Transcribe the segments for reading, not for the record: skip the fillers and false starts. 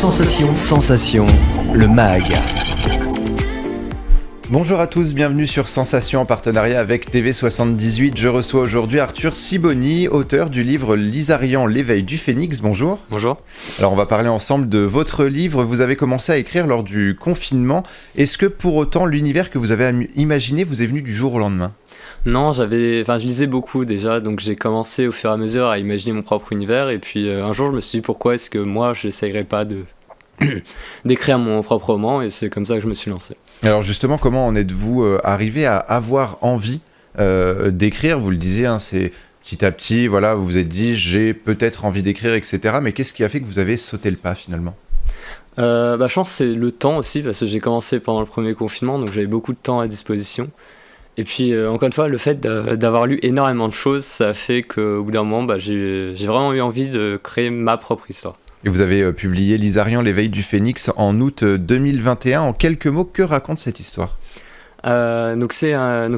Sensation, le MAG. Bonjour à tous, bienvenue sur Sensation en partenariat avec TV78. Je reçois aujourd'hui Arthur Sibony, auteur du livre Lizarian, l'éveil du phénix. Bonjour. Bonjour. Alors on va parler ensemble de votre livre. Vous avez commencé à écrire lors du confinement. Est-ce que pour autant l'univers que vous avez imaginé vous est venu du jour au lendemain ? Non, je lisais beaucoup déjà, donc j'ai commencé au fur et à mesure à imaginer mon propre univers. Et puis un jour je me suis dit pourquoi est-ce que moi je n'essayerais pas d'écrire mon propre roman, et c'est comme ça que je me suis lancé. Alors justement, comment en êtes-vous arrivé à avoir envie d'écrire ? Vous le disiez, c'est petit à petit, voilà, vous vous êtes dit j'ai peut-être envie d'écrire, etc. Mais qu'est-ce qui a fait que vous avez sauté le pas finalement ? Je pense que c'est le temps aussi, parce que j'ai commencé pendant le premier confinement, donc j'avais beaucoup de temps à disposition. Et puis encore une fois, le fait d'avoir lu énormément de choses, ça a fait qu'au bout d'un moment, j'ai vraiment eu envie de créer ma propre histoire. Et vous avez publié Lizarian, l'éveil du phénix en août 2021. En quelques mots, que raconte cette histoire ? C'est un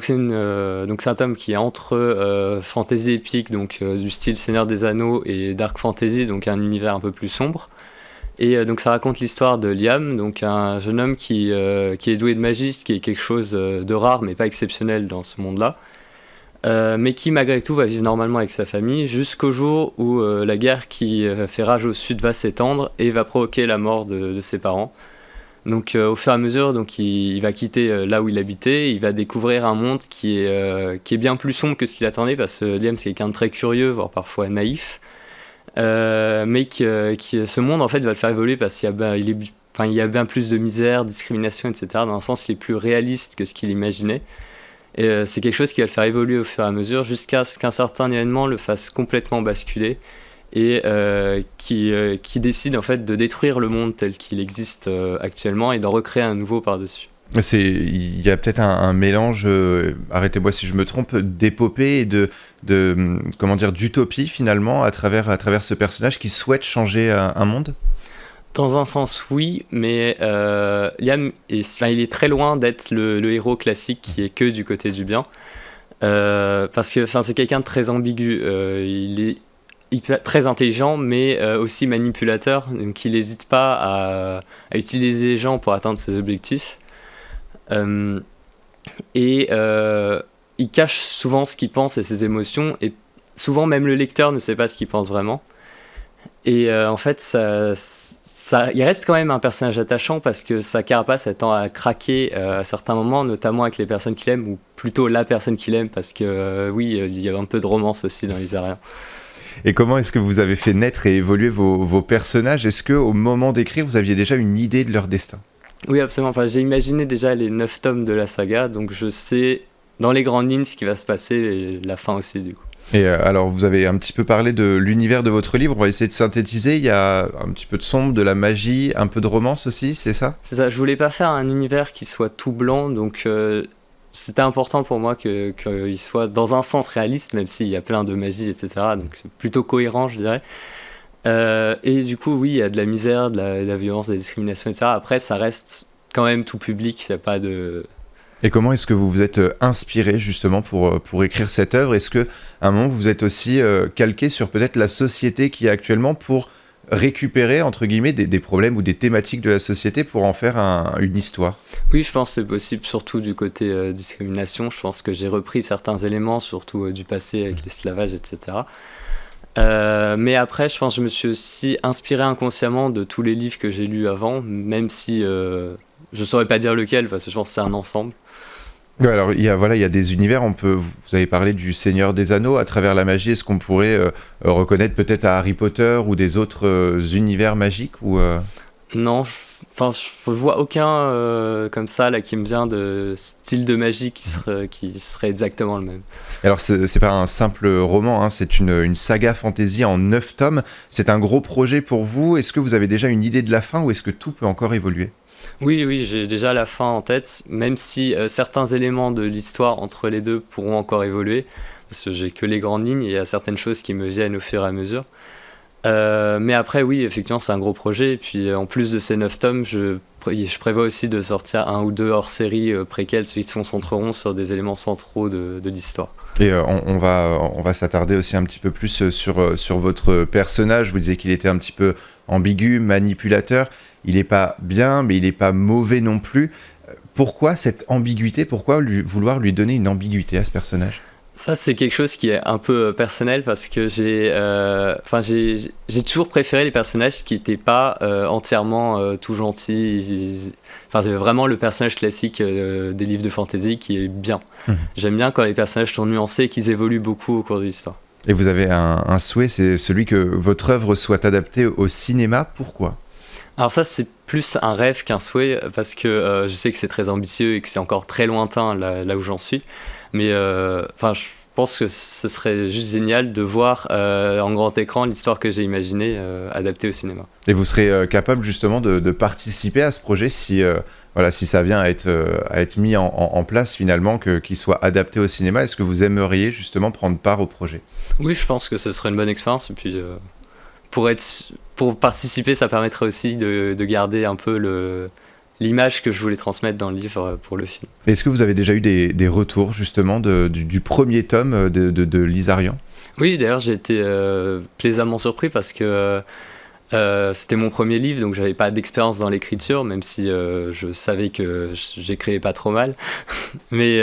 tome qui est entre fantasy épique, du style Seigneur des Anneaux, et dark fantasy, donc un univers un peu plus sombre. Et donc ça raconte l'histoire de Liam, donc un jeune homme qui est doué de magie, ce qui est quelque chose de rare mais pas exceptionnel dans ce monde-là. Mais qui malgré tout va vivre normalement avec sa famille jusqu'au jour où la guerre qui fait rage au sud va s'étendre et va provoquer la mort de ses parents. Donc au fur et à mesure, il va quitter là où il habitait, il va découvrir un monde qui est bien plus sombre que ce qu'il attendait, parce que Liam c'est quelqu'un de très curieux, voire parfois naïf, mais ce monde en fait va le faire évoluer parce qu'il y a bien plus de misère, discrimination, etc. Dans un sens il est plus réaliste que ce qu'il imaginait. Et c'est quelque chose qui va le faire évoluer au fur et à mesure jusqu'à ce qu'un certain événement le fasse complètement basculer et qui décide en fait de détruire le monde tel qu'il existe actuellement et d'en recréer un nouveau par-dessus. Il y a peut-être un mélange, arrêtez-moi si je me trompe, d'épopée et d'utopie finalement à travers ce personnage qui souhaite changer un monde ? Dans un sens, oui, mais Liam, il est très loin d'être le héros classique qui est que du côté du bien. Parce que c'est quelqu'un de très ambigu. Il est très intelligent, mais aussi manipulateur. Donc il n'hésite pas à utiliser les gens pour atteindre ses objectifs. Il cache souvent ce qu'il pense et ses émotions. Et souvent, même le lecteur ne sait pas ce qu'il pense vraiment. Et en fait, il reste quand même un personnage attachant parce que sa carapace tend à craquer à certains moments, notamment avec les personnes qu'il aime, ou plutôt la personne qu'il aime, parce que il y a un peu de romance aussi dans Lizarian. Et comment est-ce que vous avez fait naître et évoluer vos personnages ? Est-ce qu'au moment d'écrire, vous aviez déjà une idée de leur destin ? Oui, absolument. J'ai imaginé déjà les 9 tomes de la saga, donc je sais dans les grandes lignes ce qui va se passer et la fin aussi du coup. Et alors, vous avez un petit peu parlé de l'univers de votre livre, on va essayer de synthétiser. Il y a un petit peu de sombre, de la magie, un peu de romance aussi, c'est ça ? C'est ça, je voulais pas faire un univers qui soit tout blanc, donc c'était important pour moi qu'il soit dans un sens réaliste, même s'il y a plein de magie, etc. Donc c'est plutôt cohérent, je dirais. Et du coup, oui, il y a de la misère, de la violence, de la discrimination, etc. Après, ça reste quand même tout public, il n'y a pas de... Et comment est-ce que vous vous êtes inspiré justement pour écrire cette œuvre ? Est-ce qu'à un moment vous êtes aussi calqué sur peut-être la société qui est actuellement pour récupérer entre guillemets des problèmes ou des thématiques de la société pour en faire une histoire ? Oui, je pense que c'est possible, surtout du côté discrimination. Je pense que j'ai repris certains éléments, surtout du passé avec l'esclavage, etc. Mais après, je pense que je me suis aussi inspiré inconsciemment de tous les livres que j'ai lus avant, même si je ne saurais pas dire lequel, parce que je pense que c'est un ensemble. Alors, il y a des univers, vous avez parlé du Seigneur des Anneaux, à travers la magie, est-ce qu'on pourrait reconnaître peut-être à Harry Potter ou des autres univers magiques ou Non, je vois aucun comme ça là, qui me vient de style de magie qui serait exactement le même. Alors, c'est pas un simple roman, c'est une saga fantasy en 9 tomes, c'est un gros projet pour vous. Est-ce que vous avez déjà une idée de la fin ou est-ce que tout peut encore évoluer ? Oui, j'ai déjà la fin en tête, même si certains éléments de l'histoire entre les deux pourront encore évoluer, parce que j'ai que les grandes lignes et il y a certaines choses qui me viennent au fur et à mesure. Mais après, oui, effectivement, c'est un gros projet. Et puis, en plus de ces 9 tomes, je prévois aussi de sortir 1 ou 2 hors-série préquels, ceux qui se concentreront sur des éléments centraux de l'histoire. Et on va s'attarder aussi un petit peu plus sur votre personnage. Vous disiez qu'il était un petit peu ambigu, manipulateur. Il n'est pas bien, mais il n'est pas mauvais non plus. Pourquoi cette ambiguïté? Pourquoi vouloir lui donner une ambiguïté à ce personnage? Ça, c'est quelque chose qui est un peu personnel parce que j'ai toujours préféré les personnages qui n'étaient pas entièrement tout gentils. Enfin, c'est vraiment le personnage classique des livres de fantasy qui est bien. J'aime bien quand les personnages sont nuancés et qu'ils évoluent beaucoup au cours de l'histoire. Et vous avez un souhait, c'est celui que votre œuvre soit adaptée au cinéma. Pourquoi? Alors ça, c'est plus un rêve qu'un souhait parce que je sais que c'est très ambitieux et que c'est encore très lointain là où j'en suis. Mais je pense que ce serait juste génial de voir en grand écran l'histoire que j'ai imaginée adaptée au cinéma. Et vous serez capable justement de participer à ce projet si ça vient à être mis en place finalement, qu'il soit adapté au cinéma. Est-ce que vous aimeriez justement prendre part au projet? Oui, je pense que ce serait une bonne expérience. Et puis pour participer, ça permettrait aussi de garder un peu l'image que je voulais transmettre dans le livre pour le film. Est-ce que vous avez déjà eu des retours justement du premier tome de Lizarian? Oui, d'ailleurs j'ai été plaisamment surpris parce que c'était mon premier livre, donc j'avais pas d'expérience dans l'écriture, même si je savais que j'écrivais pas trop mal. mais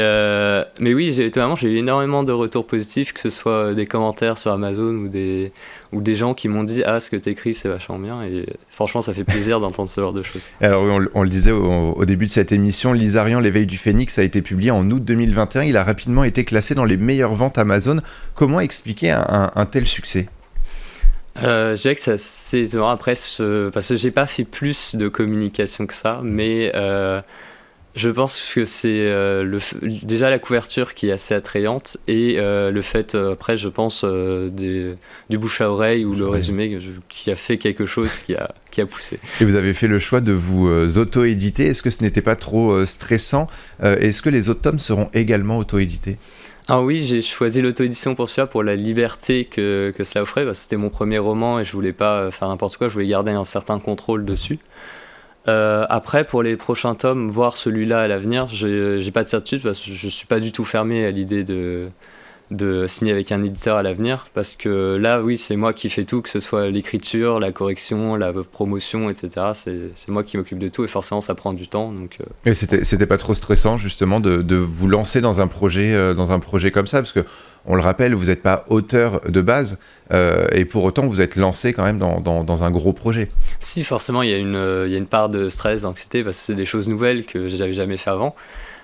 oui, j'ai eu énormément de retours positifs, que ce soit des commentaires sur Amazon ou des gens qui m'ont dit « Ah, ce que t'écris, c'est vachement bien ». Et franchement, ça fait plaisir d'entendre ce genre de choses. Alors on le disait au début de cette émission, Lizarian, l'éveil du Phénix a été publié en août 2021. Il a rapidement été classé dans les meilleures ventes Amazon. Comment expliquer un tel succès? Je dirais que c'est assez étonnant après, parce que j'ai pas fait plus de communication que ça, mais je pense que c'est déjà la couverture qui est assez attrayante et le fait, après, je pense, du bouche à oreille ou le résumé qui a fait quelque chose qui a poussé. Et vous avez fait le choix de vous auto-éditer. Est-ce que ce n'était pas trop stressant? Est-ce que les autres tomes seront également auto-édités? Ah oui, j'ai choisi l'auto-édition pour celui-là, pour la liberté que ça offrait, parce que c'était mon premier roman et je voulais pas faire n'importe quoi, je voulais garder un certain contrôle dessus. Après, pour les prochains tomes, voir celui-là à l'avenir, j'ai pas de certitude parce que je suis pas du tout fermé à l'idée de signer avec un éditeur à l'avenir, parce que là, oui, c'est moi qui fais tout, que ce soit l'écriture, la correction, la promotion, etc. C'est moi qui m'occupe de tout et forcément, ça prend du temps. Donc, Et c'était pas trop stressant justement de vous lancer dans un projet comme ça, parce que on le rappelle, vous n'êtes pas auteur de base et pour autant vous êtes lancé quand même dans un gros projet. Si, forcément, il y a une part de stress, d'anxiété, parce que c'est des choses nouvelles que j'avais jamais fait avant.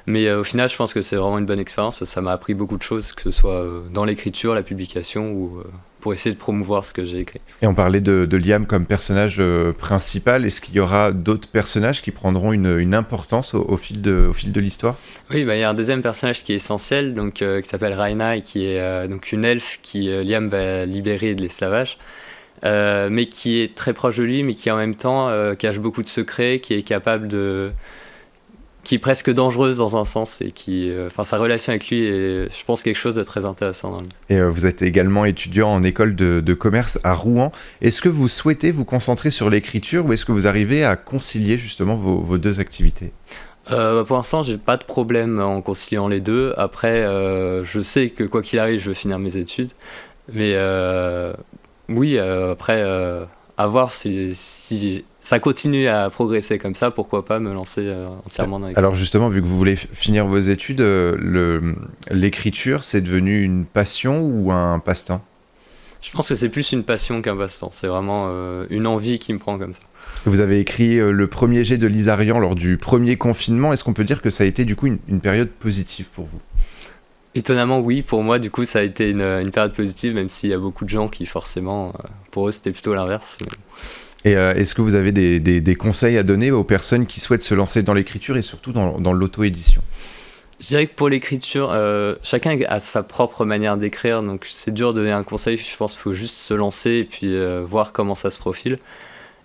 Mais au final, je pense que c'est vraiment une bonne expérience parce que ça m'a appris beaucoup de choses, que ce soit dans l'écriture, la publication ou pour essayer de promouvoir ce que j'ai écrit. Et on parlait de Liam comme personnage principal. Est-ce qu'il y aura d'autres personnages qui prendront une importance au fil de l'histoire? Oui, il y a un deuxième personnage qui est essentiel, donc, qui s'appelle Raina et qui est donc une elfe qui Liam va libérer de l'esclavage. Mais qui est très proche de lui, mais qui en même temps cache beaucoup de secrets, qui est capable qui est presque dangereuse dans un sens et sa relation avec lui est, je pense, quelque chose de très intéressant dans le livre. Et vous êtes également étudiant en école de commerce à Rouen. Est-ce que vous souhaitez vous concentrer sur l'écriture ou est-ce que vous arrivez à concilier justement vos deux activités? Pour l'instant, j'ai pas de problème en conciliant les deux. Après, je sais que quoi qu'il arrive, je vais finir mes études. Mais oui, après, à voir si ça continue à progresser comme ça, pourquoi pas me lancer entièrement dans l'écriture. Alors justement, vu que vous voulez finir vos études, l'écriture, c'est devenu une passion ou un passe-temps? Je pense que c'est plus une passion qu'un passe-temps. C'est vraiment une envie qui me prend comme ça. Vous avez écrit le premier jet de Lizarian lors du premier confinement. Est-ce qu'on peut dire que ça a été du coup une période positive pour vous? Étonnamment, oui. Pour moi, du coup, ça a été une période positive, même s'il y a beaucoup de gens qui, forcément, pour eux, c'était plutôt l'inverse. Et est-ce que vous avez des conseils à donner aux personnes qui souhaitent se lancer dans l'écriture et surtout dans l'auto-édition? Je dirais que pour l'écriture, chacun a sa propre manière d'écrire, donc c'est dur de donner un conseil. Je pense qu'il faut juste se lancer et puis voir comment ça se profile.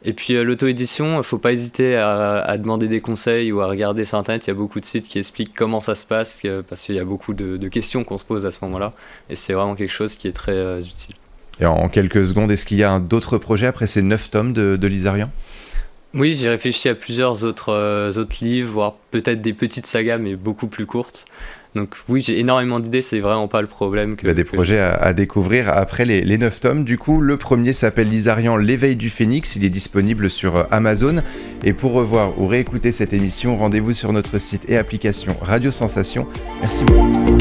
Et puis l'auto-édition, il ne faut pas hésiter à demander des conseils ou à regarder sur Internet. Il y a beaucoup de sites qui expliquent comment ça se passe, parce qu'il y a beaucoup de questions qu'on se pose à ce moment-là. Et c'est vraiment quelque chose qui est très utile. Et en quelques secondes, est-ce qu'il y a d'autres projets après ces 9 tomes de Lizarian? Oui, j'ai réfléchi à plusieurs autres livres, voire peut-être des petites sagas, mais beaucoup plus courtes. Donc oui, j'ai énormément d'idées, c'est vraiment pas le problème. Il y a des projets à découvrir après les 9 tomes. Du coup, le premier s'appelle Lizarian, l'éveil du phénix. Il est disponible sur Amazon. Et pour revoir ou réécouter cette émission, rendez-vous sur notre site et application Radio Sensation. Merci beaucoup.